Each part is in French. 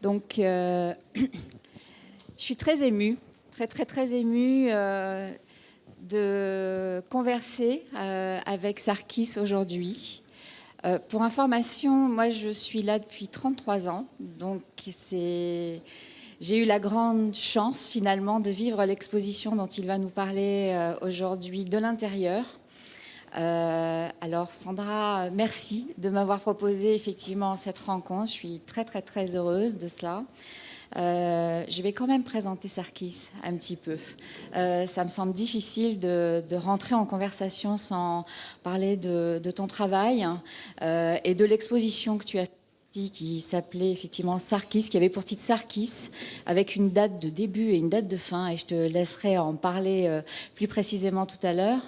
Donc, je suis très émue, très émue de converser avec Sarkis aujourd'hui. Pour information, moi je suis là depuis 33 ans, donc j'ai eu la grande chance finalement de vivre l'exposition dont il va nous parler aujourd'hui de l'intérieur. Alors Sandra, merci de m'avoir proposé effectivement cette rencontre. Je suis très heureuse de cela. Je vais quand même présenter Sarkis un petit peu. Ça me semble difficile de rentrer en conversation sans parler de ton travail et de l'exposition que tu as qui s'appelait effectivement Sarkis, qui avait pour titre Sarkis, avec une date de début et une date de fin, et je te laisserai en parler plus précisément tout à l'heure.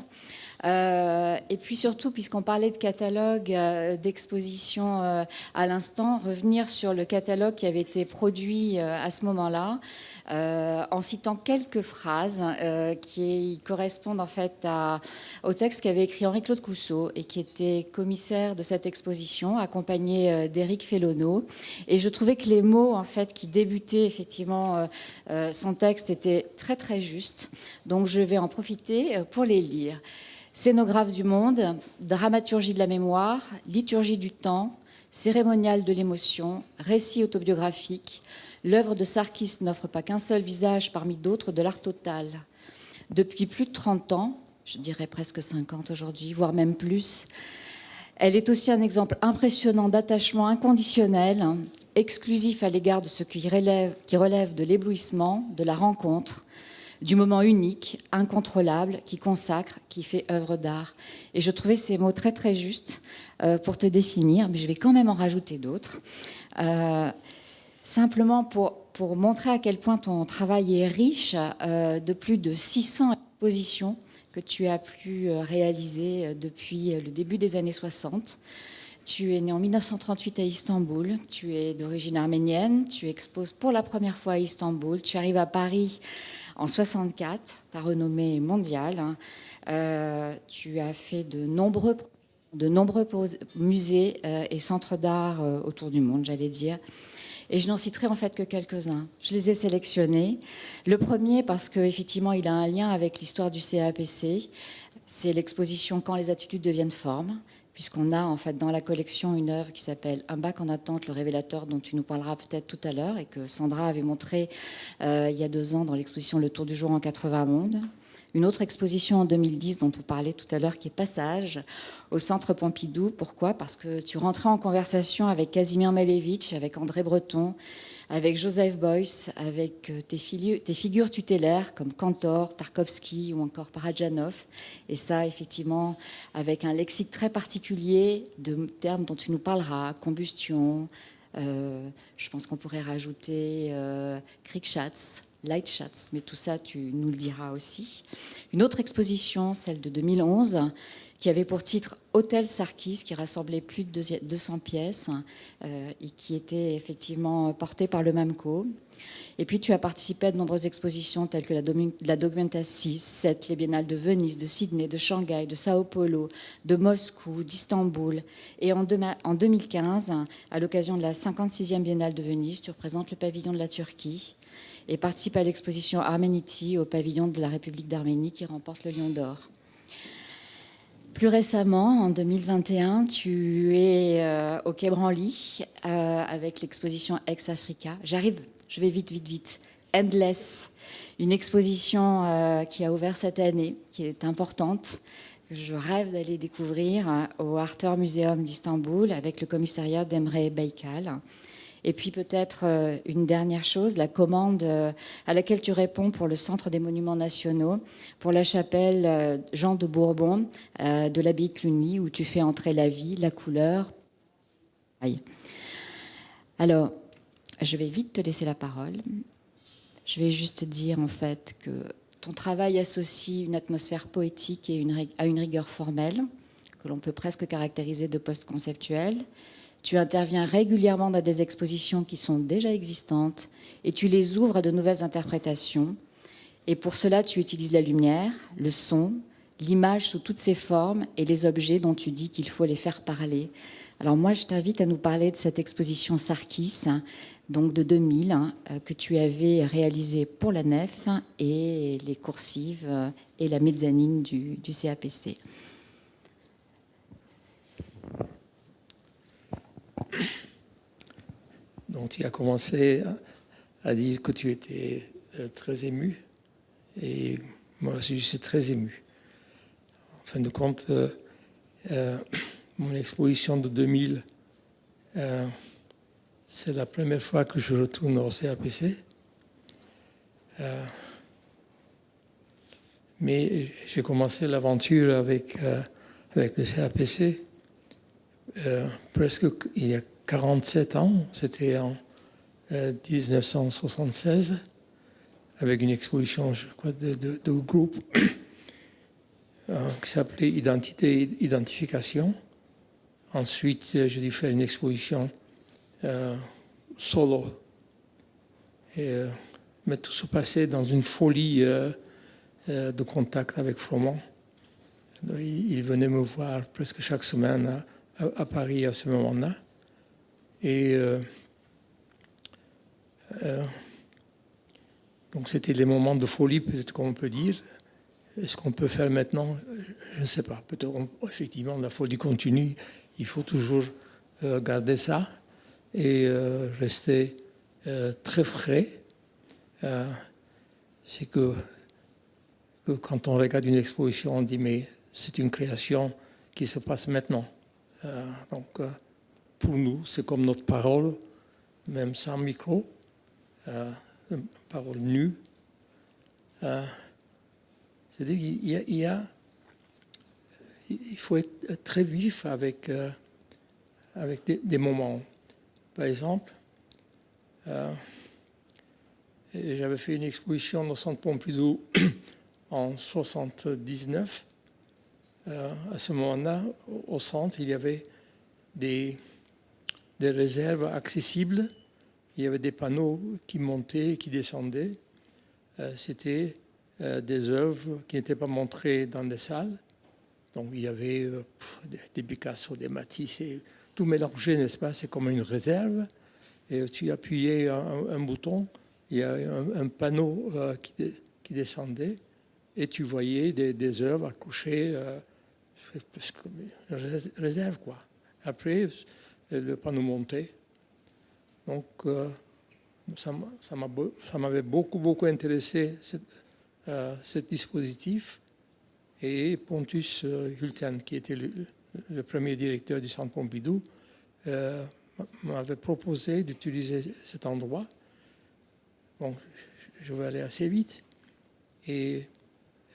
Et puis surtout, puisqu'on parlait de catalogue, d'exposition à l'instant, revenir sur le catalogue qui avait été produit à ce moment-là, en citant quelques phrases qui correspondent en fait au texte qu'avait écrit Henri-Claude Cousseau et qui était commissaire de cette exposition, accompagné d'Éric Fellonneau. Et je trouvais que les mots en fait qui débutaient effectivement son texte étaient très justes. Donc je vais en profiter pour les lire. Scénographe du monde, dramaturgie de la mémoire, liturgie du temps, cérémonial de l'émotion, récit autobiographique, l'œuvre de Sarkis n'offre pas qu'un seul visage parmi d'autres de l'art total. Depuis plus de 30 ans, je dirais presque 50 aujourd'hui, voire même plus, elle est aussi un exemple impressionnant d'attachement inconditionnel, exclusif à l'égard de ce qui relève de l'éblouissement, de la rencontre, du moment unique, incontrôlable, qui consacre, qui fait œuvre d'art. Et je trouvais ces mots très justes pour te définir, mais je vais quand même en rajouter d'autres. Simplement pour montrer à quel point ton travail est riche de plus de 600 expositions que tu as pu réaliser depuis le début des années 60. Tu es né en 1938 à Istanbul, tu es d'origine arménienne, tu exposes pour la première fois à Istanbul, tu arrives à Paris en 64, ta renommée est mondiale. Tu as fait de nombreux musées et centres d'art autour du monde, j'allais dire. Et je n'en citerai en fait que quelques-uns. Je les ai sélectionnés. Le premier parce qu'effectivement, il a un lien avec l'histoire du CAPC. C'est l'exposition Quand les attitudes deviennent formes, puisqu'on a en fait dans la collection une œuvre qui s'appelle Un bac en attente, le révélateur, dont tu nous parleras peut-être tout à l'heure et que Sandra avait montré il y a 2 ans dans l'exposition Le Tour du jour en 80 mondes. Une autre exposition en 2010 dont on parlait tout à l'heure qui est Passage au Centre Pompidou. Pourquoi ? Parce que tu rentrais en conversation avec Casimir Malevich, avec André Breton, avec Joseph Beuys, avec tes figures tutélaires comme Cantor, Tarkovsky ou encore Parajanov. Et ça, effectivement, avec un lexique très particulier de termes dont tu nous parleras, combustion, je pense qu'on pourrait rajouter Kriegschatz, Lightschatz, mais tout ça, tu nous le diras aussi. Une autre exposition, celle de 2011, qui avait pour titre Hôtel Sarkis, qui rassemblait plus de 200 pièces et qui était effectivement portée par le MAMCO. Et puis tu as participé à de nombreuses expositions telles que la Documenta 6, 7, les Biennales de Venise, de Sydney, de Shanghai, de Sao Paulo, de Moscou, d'Istanbul. Et en 2015, à l'occasion de la 56e Biennale de Venise, tu représentes le pavillon de la Turquie et participe à l'exposition Arménity au pavillon de la République d'Arménie qui remporte le Lion d'Or. Plus récemment, en 2021, tu es au Quai Branly avec l'exposition Ex-Africa. Je vais vite. Endless, une exposition qui a ouvert cette année, qui est importante. Je rêve d'aller découvrir au Arthur Museum d'Istanbul avec le commissariat d'Emre Baykal. Et puis peut-être une dernière chose, la commande à laquelle tu réponds pour le Centre des Monuments Nationaux, pour la chapelle Jean de Bourbon de l'abbaye de Cluny, où tu fais entrer la vie, la couleur. Alors, je vais vite te laisser la parole. Je vais juste dire en fait que ton travail associe une atmosphère poétique à une rigueur formelle, que l'on peut presque caractériser de post-conceptuelle. Tu interviens régulièrement dans des expositions qui sont déjà existantes et tu les ouvres à de nouvelles interprétations. Et pour cela, tu utilises la lumière, le son, l'image sous toutes ses formes et les objets dont tu dis qu'il faut les faire parler. Alors moi, je t'invite à nous parler de cette exposition Sarkis, donc de 2000, que tu avais réalisée pour la nef et les coursives et la mezzanine du CAPC. Donc tu as commencé à dire que tu étais très ému, et moi aussi je suis très ému. En fin de compte, mon exposition de 2000, c'est la première fois que je retourne au CAPC. Mais j'ai commencé l'aventure avec le CAPC presque il y a 47 ans. C'était en 1976, avec une exposition, je crois, de groupe qui s'appelait Identité et Identification. Ensuite, j'ai dû faire une exposition solo. Mais tout se passait dans une folie de contact avec Froment. Il venait me voir presque chaque semaine à Paris à ce moment-là. Et donc c'était les moments de folie, peut-être qu'on peut dire. Est-ce qu'on peut faire maintenant? Je ne sais pas. Peut-être effectivement la folie continue. Il faut toujours garder ça et rester très frais. C'est que quand on regarde une exposition, on dit mais c'est une création qui se passe maintenant. Donc pour nous, c'est comme notre parole, même sans micro, parole nue. C'est-à-dire qu'il faut être très vif avec des moments. Par exemple, j'avais fait une exposition au Centre Pompidou en 1979. À ce moment-là, au centre, il y avait des réserves accessibles. Il y avait des panneaux qui montaient et qui descendaient. C'était des œuvres qui n'étaient pas montrées dans les salles. Donc il y avait des Picasso, des Matisse, et tout mélangé, n'est-ce pas? C'est comme une réserve. Et tu appuyais un bouton, il y a un panneau qui descendait, et tu voyais des œuvres accrochées, réserve, quoi. Après, le panneau montait. Donc ça m'avait beaucoup intéressé, ce dispositif. Et Pontus Hultén, qui était le premier directeur du Centre Pompidou, m'avait proposé d'utiliser cet endroit. Donc, je vais aller assez vite. Et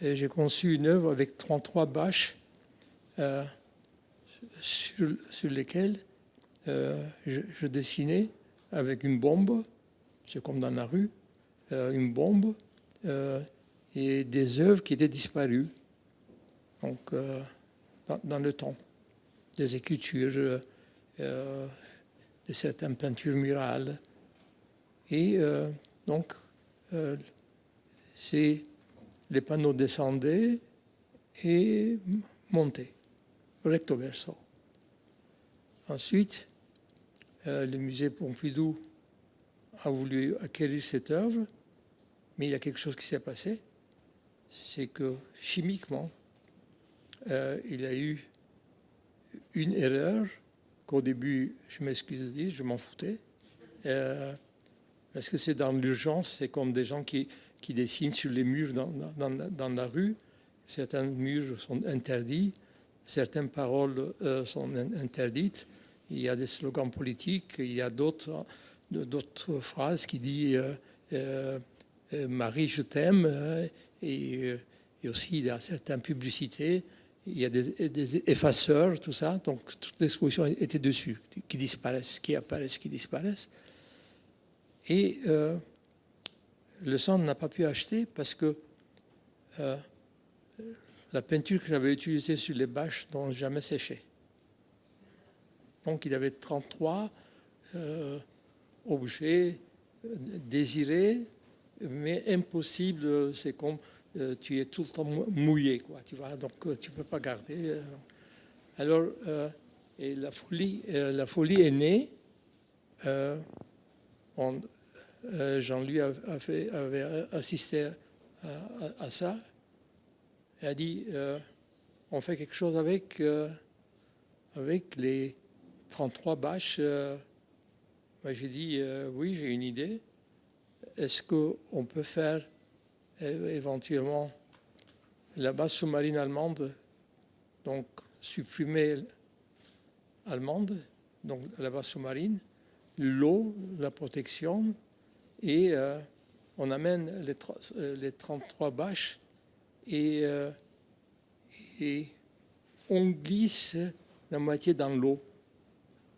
j'ai conçu une œuvre avec 33 bâches sur lesquelles je dessinais avec une bombe, c'est comme dans la rue, une bombe, et des œuvres qui étaient disparues. Donc, dans le temps, des écritures, de certaines peintures murales. Et donc, les panneaux descendaient et montaient, recto verso. Ensuite, le musée Pompidou a voulu acquérir cette œuvre, mais il y a quelque chose qui s'est passé, c'est que chimiquement, il y a eu une erreur qu'au début, je m'excuse de dire, je m'en foutais, parce que c'est dans l'urgence, c'est comme des gens qui dessinent sur les murs dans la rue. Certains murs sont interdits, certaines paroles sont interdites. Il y a des slogans politiques, il y a d'autres phrases qui disent Marie, je t'aime, et aussi il y a certaines publicités. Il y a des effaceurs, tout ça. Donc, toute l'exposition était dessus, qui disparaissent, qui apparaissent, qui disparaissent. Et le centre n'a pas pu acheter parce que la peinture que j'avais utilisée sur les bâches n'ont jamais séché. Donc, il y avait 33 objets désirés, mais impossibles. C'est comme tu es tout le temps mouillé, quoi, tu vois, donc tu ne peux pas garder. Alors, Et la folie est née. Jean-Louis avait assisté à ça. Il a dit on fait quelque chose avec les 33 bâches. Moi, j'ai dit oui, j'ai une idée. Est-ce qu'on peut faire éventuellement la base sous-marine allemande, donc supprimer allemande, donc la base sous-marine, l'eau, la protection, et on amène les 33 bâches et on glisse la moitié dans l'eau.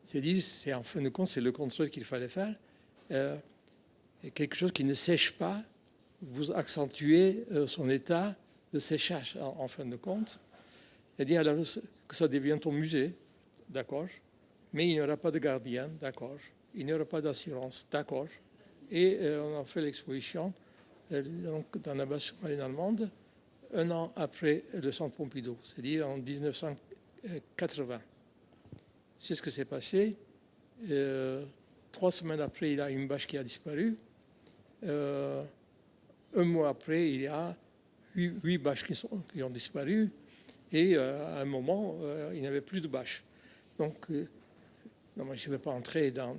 C'est-à-dire, en fin de compte, c'est le contrôle qu'il fallait faire. Quelque chose qui ne sèche pas, vous accentuez son état de séchage en fin de compte. C'est-à-dire alors, que ça devienne ton musée, d'accord, mais il n'y aura pas de gardien, d'accord, il n'y aura pas d'assurance, d'accord. Et on a fait l'exposition donc, dans la base sous-marine allemande 1 an après le Centre Pompidou, c'est-à-dire en 1980. C'est ce que s'est passé. 3 semaines après, il y a une bâche qui a disparu. 1 mois après, il y a 8 bâches qui ont disparu. Et à un moment, il n'y avait plus de bâches. Donc, non, moi, je ne vais pas entrer dans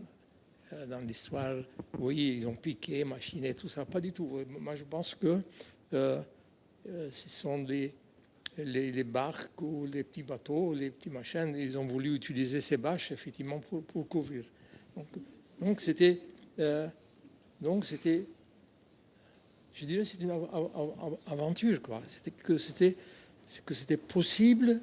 l'histoire. Oui, ils ont piqué, machiné, tout ça. Pas du tout. Moi, je pense que ce sont les barques ou les petits bateaux, les petits machins, ils ont voulu utiliser ces bâches, effectivement, pour couvrir. Donc c'était, je dirais, c'est une aventure, quoi. C'était possible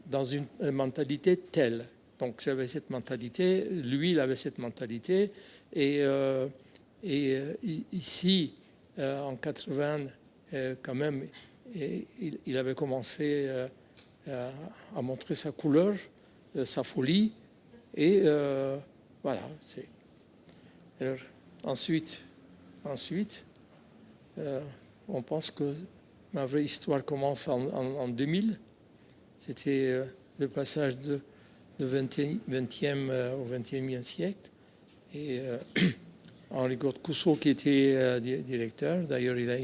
dans une mentalité telle. Donc j'avais cette mentalité, lui, il avait cette mentalité, et ici, en 80, quand même, il avait commencé à montrer sa couleur, sa folie, et voilà. Alors, ensuite, on pense que ma vraie histoire commence en 2000. C'était le passage du 20e au 21e siècle. Et Henri Cousseau, qui était directeur, d'ailleurs, il a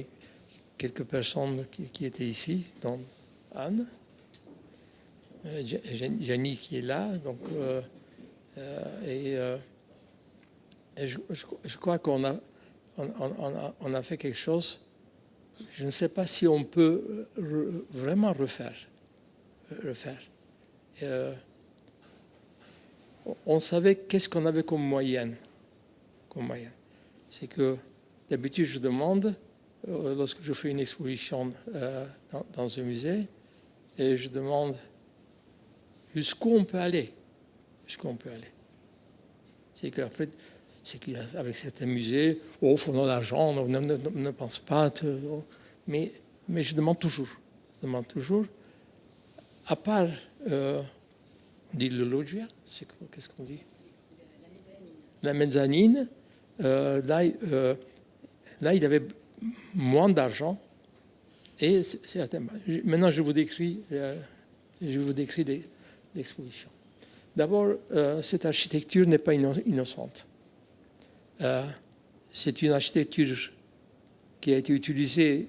quelques personnes qui étaient ici, dont Anne, Jenny qui est là. Donc, je crois qu'on a fait quelque chose. Je ne sais pas si on peut vraiment refaire. On savait qu'est-ce qu'on avait comme moyenne. C'est que d'habitude, je demande, lorsque je fais une exposition dans un musée, et je demande jusqu'où on peut aller. C'est qu'avec certains musées, il faut de l'argent, ne pense pas. Mais je demande toujours. À part, on dit le loggia, qu'est-ce qu'on dit? La mezzanine. Là, il avait moins d'argent. Et maintenant, je vous décris l'exposition. D'abord, cette architecture n'est pas innocente. C'est une architecture qui a été utilisée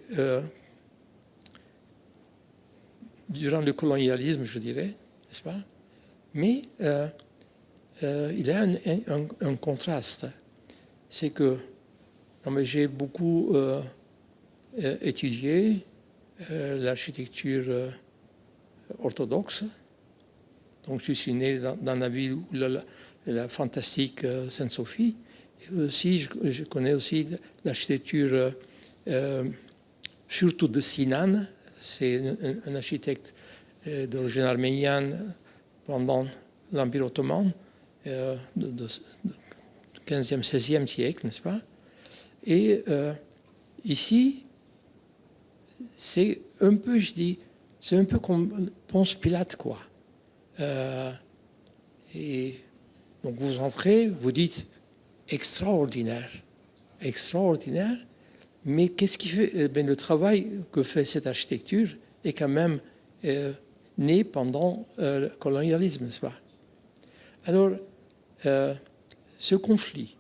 durant le colonialisme, je dirais, n'est-ce pas? Mais il y a un contraste. C'est que j'ai beaucoup étudié l'architecture orthodoxe. Donc, je suis né dans la ville où la fantastique Sainte-Sophie. Et aussi, je connais aussi l'architecture, surtout de Sinan. C'est un architecte d'origine arménienne pendant l'Empire ottoman, du 15e, 16e siècle, n'est-ce pas? Et ici, c'est un peu, je dis, c'est un peu comme Ponce Pilate, quoi. Et donc vous entrez, vous dites extraordinaire, mais qu'est-ce qui fait? Le travail que fait cette architecture est quand même né pendant le colonialisme, n'est-ce pas? Alors, ce conflit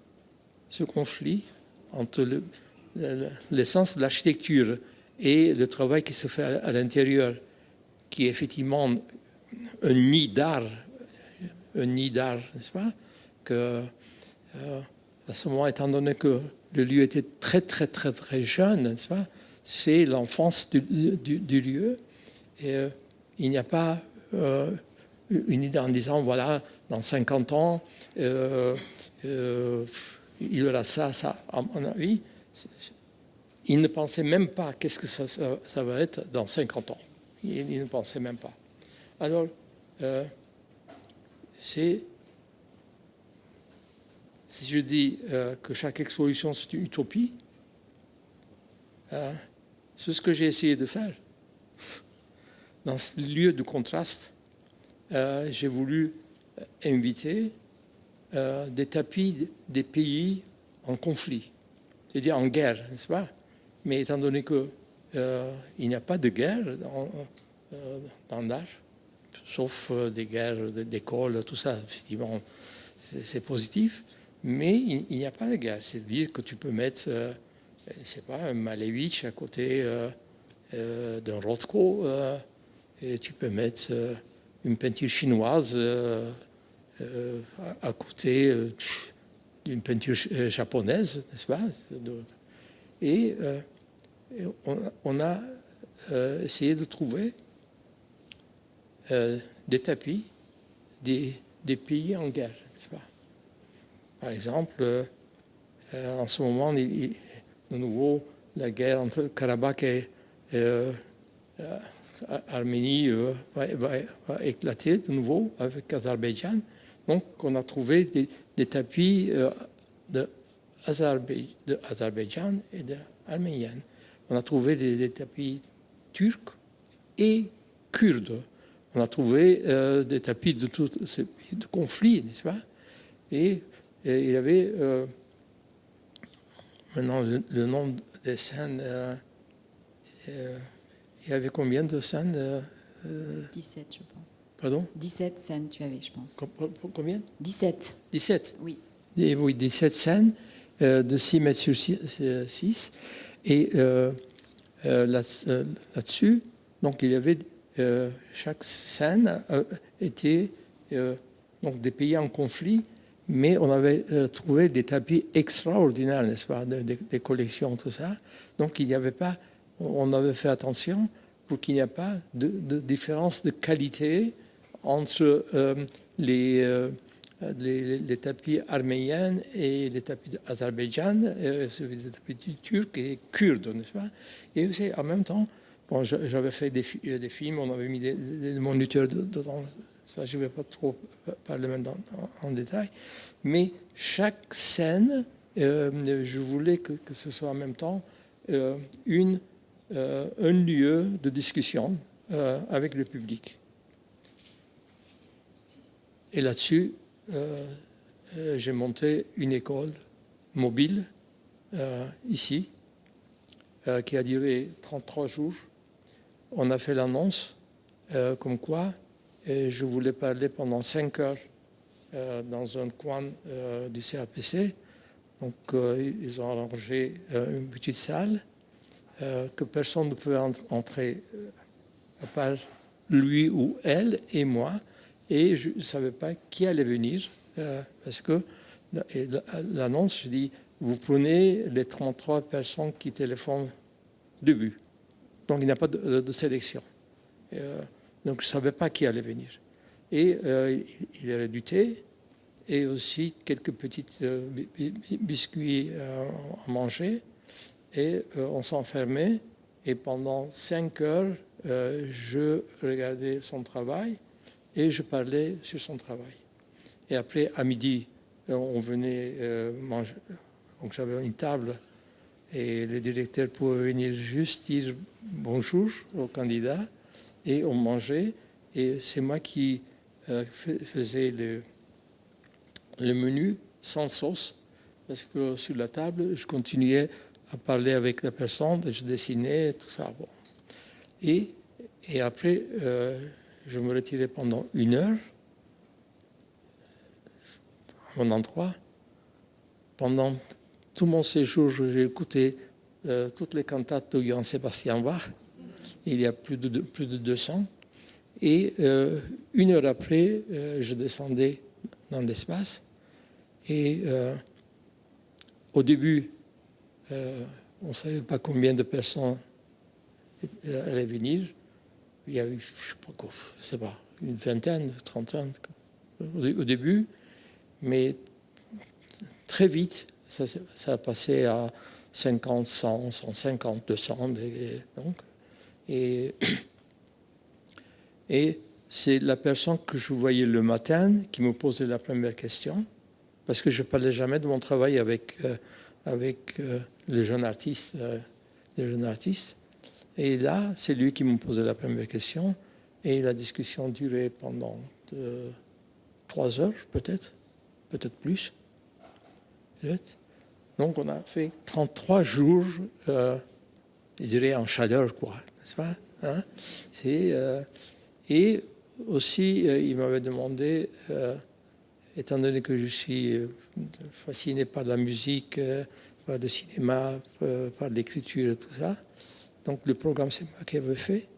entre l'essence de l'architecture et le travail qui se fait à l'intérieur, qui est effectivement un nid d'art, n'est-ce pas? Que, à ce moment, étant donné que le lieu était très, très, très, très jeune, n'est-ce pas? C'est l'enfance du lieu. Et il n'y a pas une idée en disant, voilà, dans 50 ans, il y aura ça, à mon avis. Il ne pensait même pas qu'est-ce que ça va être dans 50 ans. Il ne pensait même pas. Alors, si je dis que chaque exposition, c'est une utopie, c'est ce que j'ai essayé de faire. Dans ce lieu de contraste, j'ai voulu inviter des tapis des pays en conflit, c'est-à-dire en guerre, n'est-ce pas? Mais étant donné qu'il n'y a pas de guerre dans l'art, sauf des guerres d'école, tout ça, effectivement, c'est positif, mais il n'y a pas de guerre. C'est-à-dire que tu peux mettre, je ne sais pas, un Malevich à côté d'un Rothko, et tu peux mettre une peinture chinoise à côté d'une peinture japonaise, n'est-ce pas? Et on a essayé de trouver des tapis des pays en guerre, n'est-ce pas? Par exemple, en ce moment, de nouveau, la guerre entre le Karabakh et Arménie va éclater de nouveau avec l'Azerbaïdjan. Donc, on a trouvé des tapis d'Azerbaïdjan et d'Arménien. On a trouvé des tapis turcs et kurdes. On a trouvé des tapis de tous ces pays de conflit, n'est-ce pas? Et il y avait maintenant le nom des scènes. Il y avait combien de scènes 17, je pense. Pardon? 17 scènes, tu avais, je pense. Combien? 17. 17? Oui. Et, oui, 17 scènes de 6 mètres sur 6. Et là-dessus, donc il y avait chaque scène était donc des pays en conflit, mais on avait trouvé des tapis extraordinaires, n'est-ce pas, des collections, tout ça. Donc il n'y avait pas, on avait fait attention pour qu'il n'y ait pas de différence de qualité entre les tapis arméniens et les tapis d'Azerbaïdjan, celui des tapis turcs et kurdes, n'est-ce pas? Et aussi, en même temps, bon, j'avais fait des films, on avait mis des moniteurs dedans, ça je ne vais pas trop parler maintenant en détail, mais chaque scène, je voulais que ce soit en même temps un lieu de discussion avec le public. Et là-dessus, j'ai monté une école mobile ici, qui a duré 33 jours. On a fait l'annonce comme quoi je voulais parler pendant 5 heures dans un coin du CAPC. Donc, ils ont arrangé une petite salle que personne ne pouvait entrer à part lui ou elle et moi. Et je ne savais pas qui allait venir, parce que l'annonce, je dis, vous prenez les 33 personnes qui téléphonent début. Donc il n'y a pas de sélection. Donc je ne savais pas qui allait venir. Et il y avait du thé et aussi quelques petits biscuits à manger. Et on s'enfermait. Et pendant 5 heures, je regardais son travail. Et je parlais sur son travail. Et après, à midi, on venait manger. Donc j'avais une table et le directeur pouvait venir juste dire bonjour au candidat et on mangeait. Et c'est moi qui faisais le menu sans sauce parce que sur la table, je continuais à parler avec la personne, je dessinais, tout ça. Bon. Et après, je me retirais pendant 1 heure à mon endroit. Pendant tout mon séjour, j'ai écouté toutes les cantates de Johann Sebastian Bach. Il y a plus de 200. Et 1 heure après, je descendais dans l'espace. Et au début, on ne savait pas combien de personnes allaient venir. Il y a eu, je sais pas, une vingtaine, 30 au début. Mais très vite, ça a passé à 50, 100, 150, 200. Donc, et c'est la personne que je voyais le matin qui me posait la première question, parce que je ne parlais jamais de mon travail avec les jeunes artistes. Et là, c'est lui qui me posait la première question. Et la discussion durait pendant 3 heures, peut-être plus. Donc, on a fait 33 jours, je dirais, en chaleur, quoi, n'est-ce pas, hein? Et aussi, il m'avait demandé, étant donné que je suis fasciné par la musique, par le cinéma, par l'écriture et tout ça, donc le programme, c'est moi qui avais fait.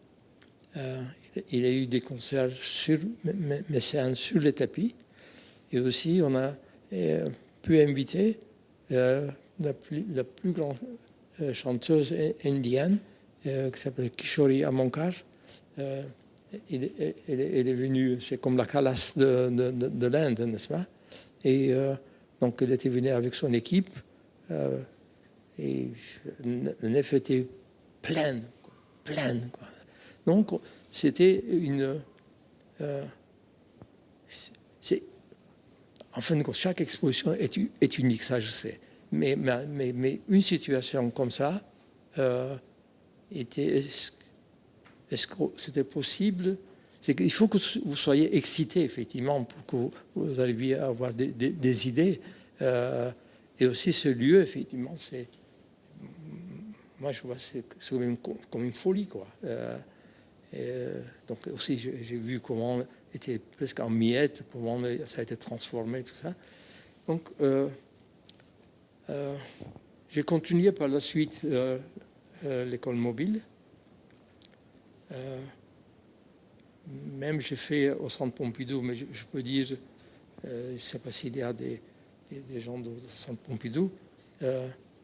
Il y a eu des concerts sur mes scènes, sur les tapis. Et aussi, on a pu inviter la plus grande chanteuse indienne qui s'appelle Kishori Amankar. Elle est venue, c'est comme la Calas de l'Inde, n'est-ce pas? Et donc, elle était venue avec son équipe. Et la nef était pleine. Quoi. Donc, c'était une... en fin de compte, chaque exposition est unique, ça je sais. Mais une situation comme ça, est-ce que c'était possible? Il faut que vous soyez excité, effectivement, pour que vous arriviez à avoir des idées. Et aussi, ce lieu, effectivement, moi, je vois c'est comme une folie, quoi. Donc, aussi, j'ai vu comment était presque en miettes, comment ça a été transformé, tout ça. Donc, j'ai continué par la suite l'école mobile. Même j'ai fait au centre Pompidou, mais je peux dire, je ne sais pas s'il y a des gens du centre Pompidou,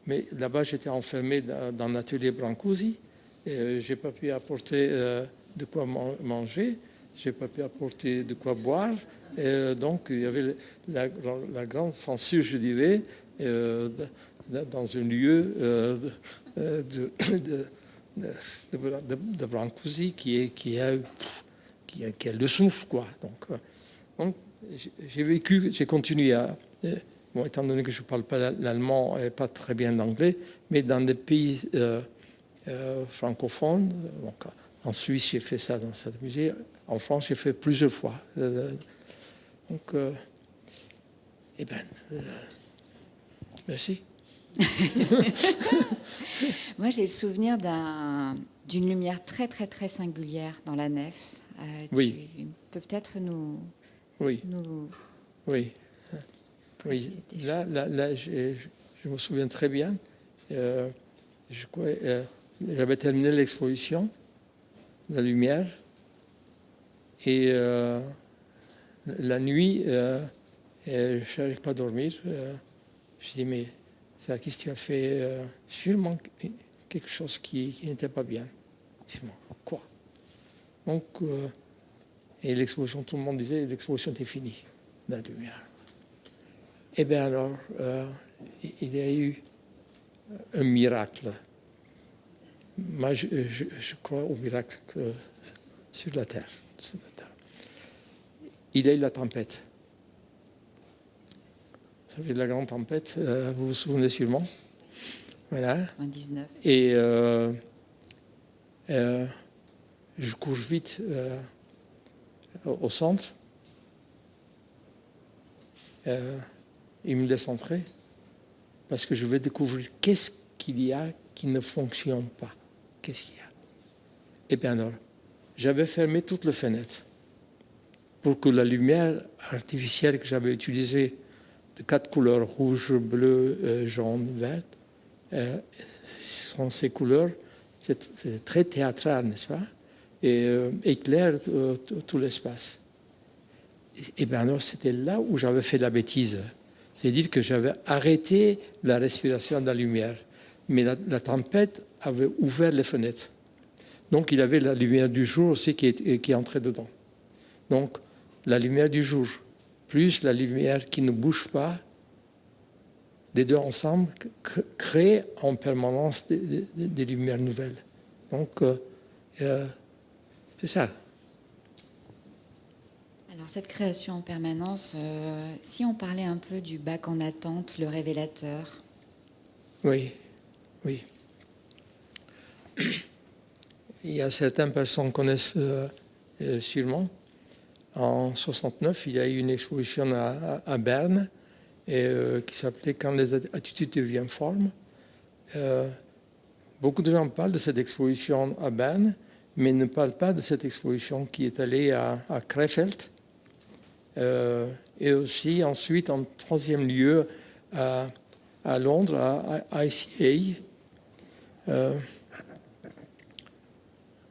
mais là-bas j'étais enfermé dans l'atelier Brancusi. Je n'ai pas pu apporter de quoi manger, je n'ai pas pu apporter de quoi boire. Donc il y avait la grande censure, je dirais, dans un lieu de Brancusi qui a le souffle, quoi. Donc j'ai continué à... Bon, étant donné que je ne parle pas l'allemand et pas très bien l'anglais, mais dans des pays francophones, donc en Suisse, j'ai fait ça dans cette musée. En France, j'ai fait plusieurs fois. Donc, merci. Moi, j'ai le souvenir d'une lumière très, très, très singulière dans la nef. Oui. Tu peux peut-être nous... Oui. Oui. Là, je me souviens très bien. J'avais terminé l'exposition, la lumière, et la nuit, je n'arrive pas à dormir. Je dis, mais qu'est-ce que tu as fait? Sûrement quelque chose qui n'était pas bien. Je dis, quoi? Donc, et l'exposition, tout le monde disait, l'exposition était finie, la lumière. Eh bien alors, il y a eu un miracle. Moi, je crois au miracle sur la Terre. Il y a eu la tempête. Vous savez, la grande tempête, vous vous souvenez sûrement. Voilà. 99. Et je cours vite au centre. Il me laisse entrer parce que je vais découvrir qu'est-ce qu'il y a qui ne fonctionne pas. Qu'est-ce qu'il y a? Eh bien alors, j'avais fermé toutes les fenêtres. pour que la lumière artificielle que j'avais utilisée de 4 couleurs, rouge, bleu, jaune, vert, sont ces couleurs, c'est très théâtral, n'est-ce pas? Et éclaire tout l'espace. Et bien alors, c'était là où j'avais fait la bêtise. C'est-à-dire que j'avais arrêté la respiration de la lumière. Mais la tempête avait ouvert les fenêtres. Donc, il y avait la lumière du jour aussi qui entrait dedans. Donc, la lumière du jour, plus la lumière qui ne bouge pas, les deux ensemble créent en permanence des lumières nouvelles. Donc, c'est ça. Alors, cette création en permanence, si on parlait un peu du bac en attente, le révélateur. Oui, oui. Il y a certaines personnes qui connaissent sûrement. En 69, il y a eu une exposition à Berne qui s'appelait « Quand les attitudes deviennent formes ». Beaucoup de gens parlent de cette exposition à Berne, mais ne parlent pas de cette exposition qui est allée à Krefeld. Et aussi, ensuite, en troisième lieu, à Londres, à ICA.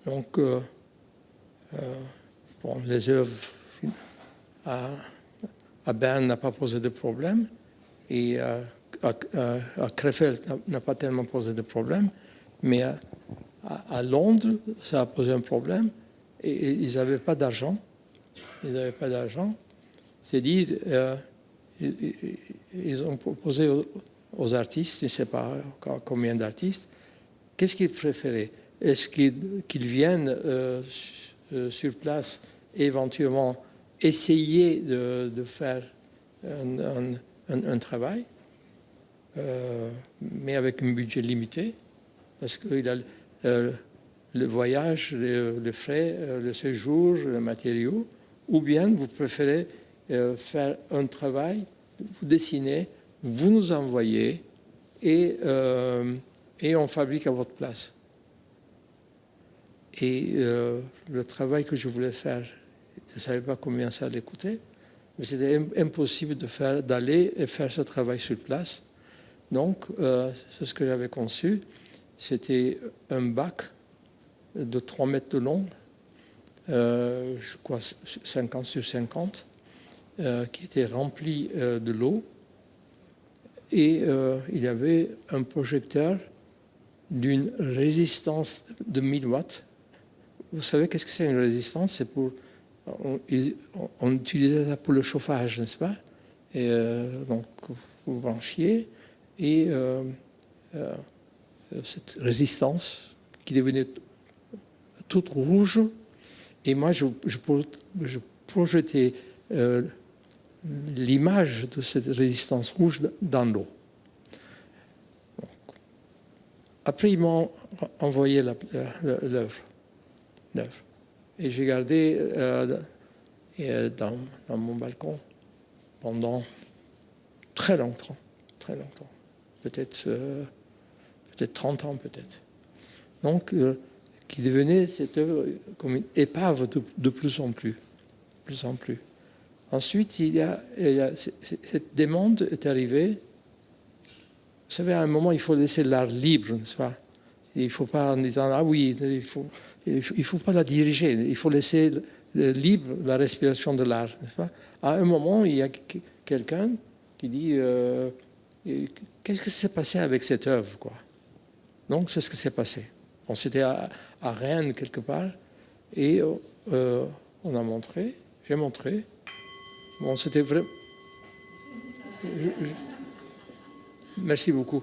Donc, bon, les œuvres à Berne n'ont pas posé de problème et à Krefeld n'a pas tellement posé de problème, mais à Londres, ça a posé un problème et ils n'avaient pas d'argent. Ils n'avaient pas d'argent. C'est-à-dire, ils ont proposé aux artistes, je ne sais pas combien d'artistes, qu'est-ce qu'ils préféraient? Est-ce qu'ils viennent sur place et éventuellement essayer de faire un travail, mais avec un budget limité, parce qu'il a le voyage, les frais, le séjour, le matériau, ou bien vous préférez faire un travail, vous dessinez, vous nous envoyez et on fabrique à votre place. Et le travail que je voulais faire, je ne savais pas combien ça allait coûter, mais c'était impossible d'aller et faire ce travail sur place. Donc, c'est ce que j'avais conçu. C'était un bac de 3 mètres de long, je crois 50 sur 50, qui était rempli de l'eau. Et il y avait un projecteur d'une résistance de 1000 watts. Vous savez qu'est-ce que c'est une résistance? C'est pour on utilisait ça pour le chauffage, n'est-ce pas? Et donc vous branchiez et cette résistance qui devenait toute rouge. Et moi, je projetais l'image de cette résistance rouge dans l'eau. Après, ils m'ont envoyé l'œuvre. Et j'ai gardé dans mon balcon pendant très longtemps. Peut-être 30 ans, peut-être. Donc, qui devenait cette œuvre comme une épave de plus en plus. Ensuite, cette demande est arrivée. Vous savez, à un moment, il faut laisser l'art libre, n'est-ce pas? Il ne faut pas en disant, ah oui, il faut pas la diriger, il faut laisser libre la respiration de l'art, n'est-ce pas? À un moment, il y a quelqu'un qui dit, qu'est-ce qui s'est passé avec cette œuvre, quoi? Donc, c'est ce qui s'est passé. On s'était à Rennes, quelque part, et on a montré, j'ai montré. Bon, c'était vrai. Merci beaucoup.